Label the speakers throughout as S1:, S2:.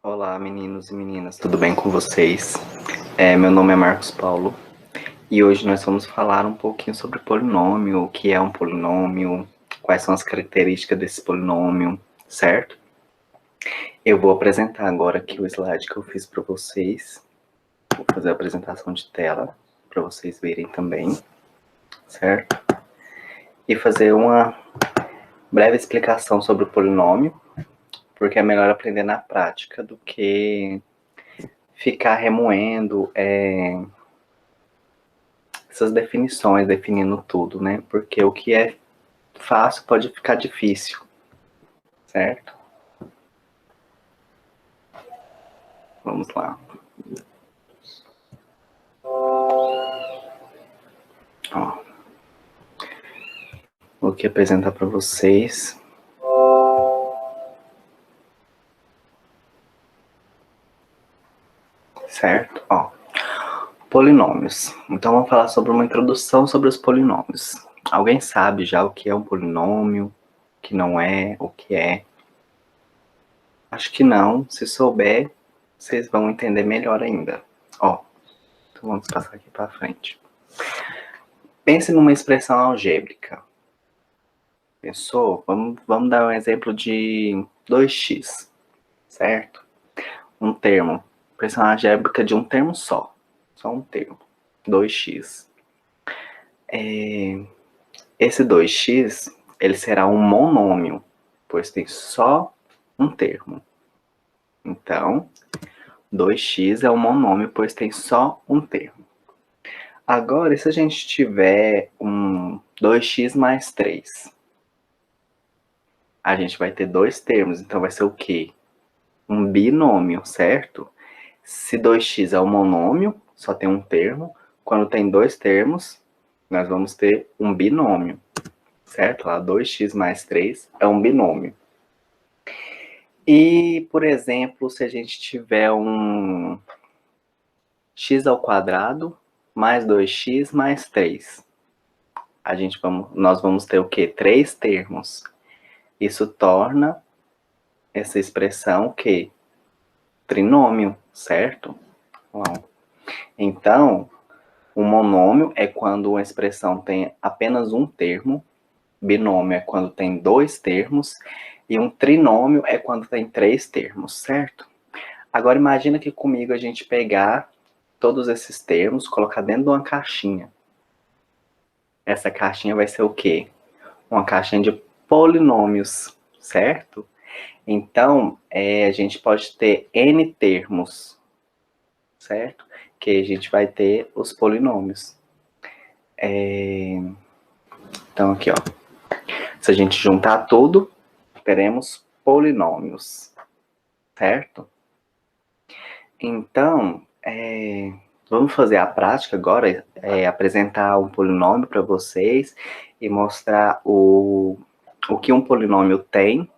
S1: Olá, meninos e meninas, tudo bem com vocês? Meu nome é Marcos Paulo e hoje nós vamos falar um pouquinho sobre polinômio, o que é um polinômio, quais são as características desse polinômio, certo? Eu vou apresentar agora aqui o slide que eu fiz para vocês. Vou fazer a apresentação de tela para vocês verem também, certo? E fazer uma breve explicação sobre o polinômio, porque é melhor aprender na prática do que ficar remoendo essas definições, definindo tudo, né? Porque o que é fácil pode ficar difícil, certo? Vamos lá. Ó, vou aqui apresentar para vocês. Certo? Ó, polinômios. Então vamos falar sobre uma introdução sobre os polinômios. Alguém sabe já o que é um polinômio, o que não é, o que é? Acho que não. Se souber, vocês vão entender melhor ainda. Ó, então vamos passar aqui para frente. Pense numa expressão algébrica. Pensou? Vamos dar um exemplo de 2x, certo? Um termo. Expressão algébrica de um termo só um termo. 2x. Esse 2x, ele será um monômio, pois tem só um termo. Então, 2x é um monômio, pois tem só um termo. Agora, se a gente tiver um 2x mais 3, a gente vai ter dois termos, então vai ser o quê? Um binômio, certo? Se 2x é um monômio, só tem um termo, quando tem dois termos, nós vamos ter um binômio, certo? Lá, 2x mais 3 é um binômio. E, por exemplo, se a gente tiver um x ao quadrado mais 2x mais 3, nós vamos ter o quê? Três termos. Isso torna essa expressão o quê? Trinômio, certo? Bom, então, um monômio é quando uma expressão tem apenas um termo, binômio é quando tem dois termos, e um trinômio é quando tem três termos, certo? Agora imagina que comigo a gente pegar todos esses termos, colocar dentro de uma caixinha. Essa caixinha vai ser o quê? Uma caixinha de polinômios, certo? Então, a gente pode ter N termos, certo? Que a gente vai ter os polinômios. Então, aqui, ó. Se a gente juntar tudo, teremos polinômios, certo? Então, vamos fazer a prática agora, apresentar um polinômio para vocês e mostrar o que um polinômio tem,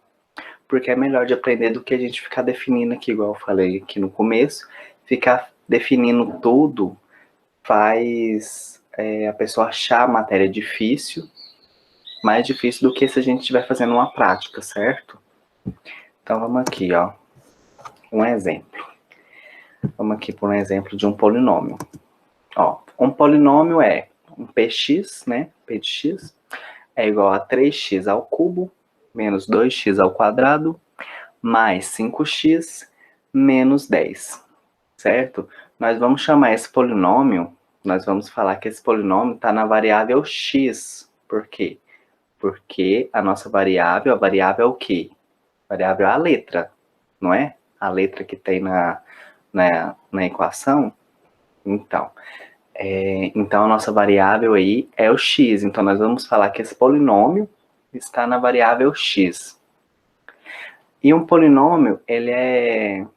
S1: porque é melhor de aprender do que a gente ficar definindo aqui, igual eu falei aqui no começo. Ficar definindo tudo faz a pessoa achar a matéria difícil, mais difícil do que se a gente estiver fazendo uma prática, certo? Então vamos aqui, ó, um exemplo. Vamos aqui por um exemplo de um polinômio. Ó, um polinômio é um px, né? P de x é igual a 3x ao cubo menos 2x ao quadrado mais 5x menos 10, certo? Nós vamos chamar esse polinômio, nós vamos falar que esse polinômio está na variável x. Por quê? Porque a nossa variável, a variável é o quê? A variável é a letra, não é? A letra que tem na equação. Então, então a nossa variável aí é o x. Então nós vamos falar que esse polinômio está na variável x. E um polinômio, ele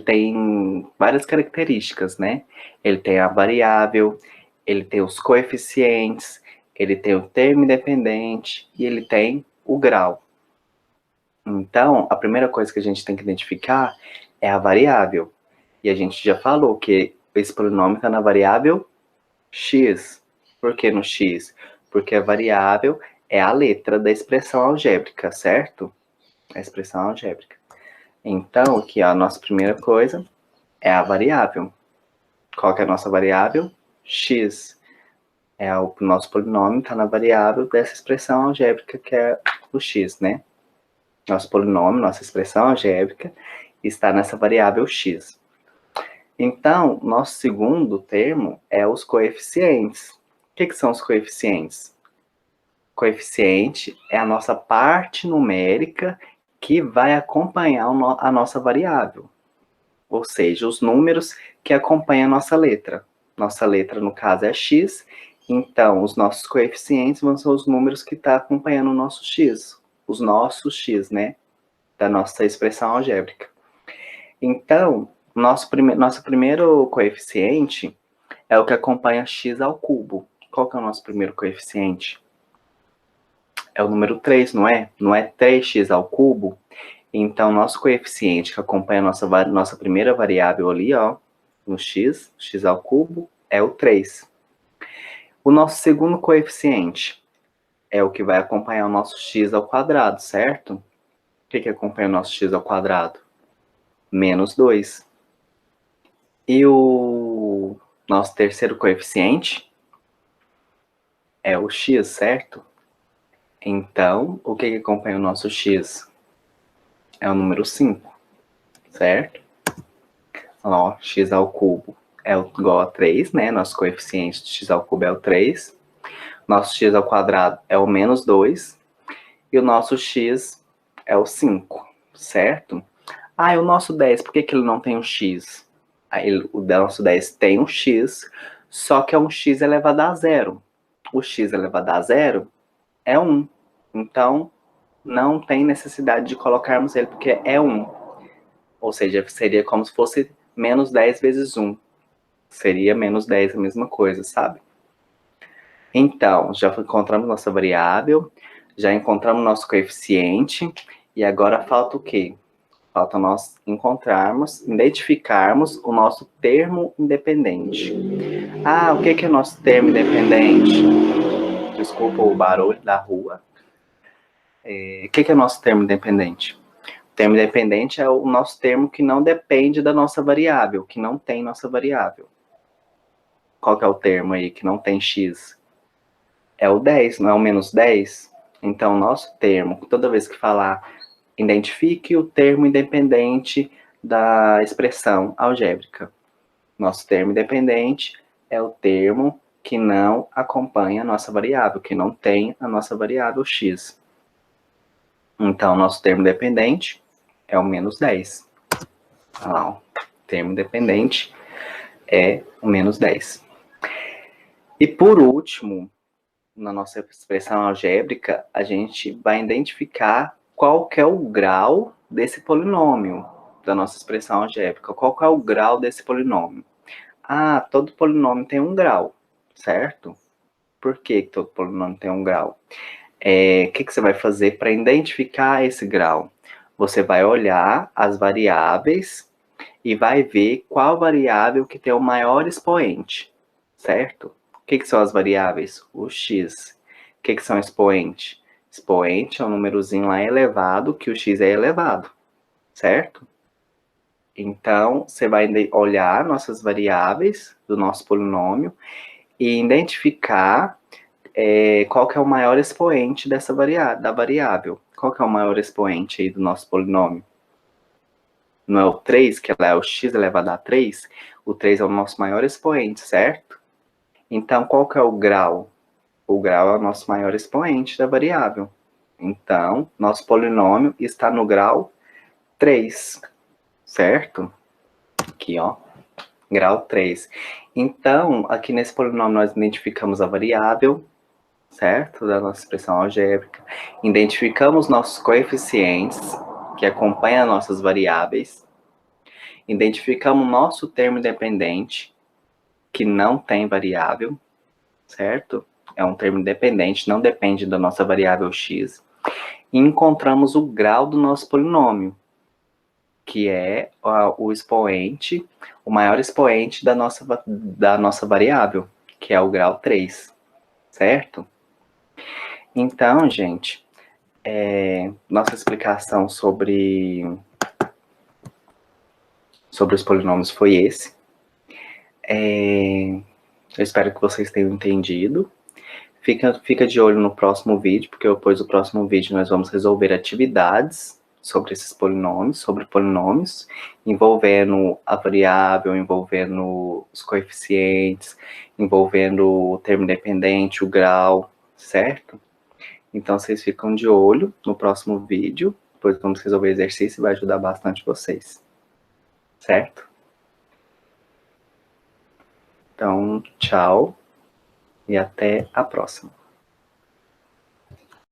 S1: tem várias características, né? Ele tem a variável, ele tem os coeficientes, ele tem o termo independente e ele tem o grau. Então, a primeira coisa que a gente tem que identificar é a variável. E a gente já falou que esse polinômio está na variável x. Por que no x? Porque a variável é a letra da expressão algébrica, certo? A expressão algébrica. Então, aqui, ó, a nossa primeira coisa é a variável. Qual que é a nossa variável? X. É o nosso polinômio, está na variável dessa expressão algébrica que é o x, né? Nosso polinômio, nossa expressão algébrica, está nessa variável x. Então, nosso segundo termo é os coeficientes. O que são os coeficientes? Coeficiente é a nossa parte numérica que vai acompanhar a nossa variável. Ou seja, os números que acompanham a nossa letra. Nossa letra, no caso, é x, então os nossos coeficientes vão ser os números que estão acompanhando o nosso x. Os nossos x, né? Da nossa expressão algébrica. Então, nosso primeiro coeficiente é o que acompanha x ao cubo. Qual que é o nosso primeiro coeficiente? É o número 3, não é? Não é 3x ao cubo? Então, nosso coeficiente que acompanha a nossa primeira variável ali, ó, no x ao cubo, é o 3. O nosso segundo coeficiente é o que vai acompanhar o nosso x ao quadrado, certo? O que acompanha o nosso x ao quadrado? Menos 2. E o nosso terceiro coeficiente é o x, certo? Então, o que acompanha o nosso x? É o número 5, certo? Ó, x ao cubo é igual a 3, né? Nosso coeficiente de x ao cubo é o 3. Nosso x ao quadrado é o menos 2. E o nosso x é o 5, certo? Ah, e o nosso 10, por que ele não tem um x? Aí, o nosso 10 tem um x, só que é um x elevado a zero. O x elevado a zero é 1. Então, não tem necessidade de colocarmos ele, porque é 1. Ou seja, seria como se fosse menos 10 vezes 1. Seria menos 10 a mesma coisa, sabe? Então, já encontramos nossa variável, já encontramos nosso coeficiente, e agora falta o quê? Falta nós identificarmos o nosso termo independente. Ah, o que é nosso termo independente? Desculpa o barulho da rua. O que é nosso termo independente? O termo independente é o nosso termo que não depende da nossa variável, que não tem nossa variável. Qual que é o termo aí que não tem x? É o 10, não é o menos 10? Então, nosso termo, toda vez que falar, identifique o termo independente da expressão algébrica. Nosso termo independente é o termo que não acompanha a nossa variável, que não tem a nossa variável x. Então, nosso termo dependente é o menos 10. Olha lá, o termo dependente é o menos 10. E por último, na nossa expressão algébrica, a gente vai identificar qual que é o grau desse polinômio da nossa expressão algébrica. Qual que é o grau desse polinômio? Ah, todo polinômio tem um grau, certo? Por que todo polinômio tem um grau? O que você vai fazer para identificar esse grau? Você vai olhar as variáveis e vai ver qual variável que tem o maior expoente, certo? O que são as variáveis? O x. O que são expoente? Expoente é um númerozinho lá elevado, que o x é elevado, certo? Então, você vai olhar nossas variáveis do nosso polinômio e identificar qual que é o maior expoente da variável. Qual que é o maior expoente aí do nosso polinômio? Não é o 3, que é o x elevado a 3? O 3 é o nosso maior expoente, certo? Então, qual que é o grau? O grau é o nosso maior expoente da variável. Então, nosso polinômio está no grau 3, certo? Aqui, ó, grau 3. Então, aqui nesse polinômio nós identificamos a variável, certo? Da nossa expressão algébrica. Identificamos nossos coeficientes, que acompanham nossas variáveis. Identificamos nosso termo independente, que não tem variável, certo? É um termo independente, não depende da nossa variável x. E encontramos o grau do nosso polinômio. que é o expoente, o maior expoente da nossa variável, que é o grau 3, certo? Então, gente, nossa explicação sobre os polinômios foi esse. Eu espero que vocês tenham entendido. Fica de olho no próximo vídeo, porque depois do próximo vídeo nós vamos resolver atividades sobre esses polinômios, sobre polinômios, envolvendo a variável, envolvendo os coeficientes, envolvendo o termo dependente, o grau, certo? Então vocês ficam de olho no próximo vídeo, depois vamos resolver o exercício e vai ajudar bastante vocês, certo? Então, tchau e até a próxima.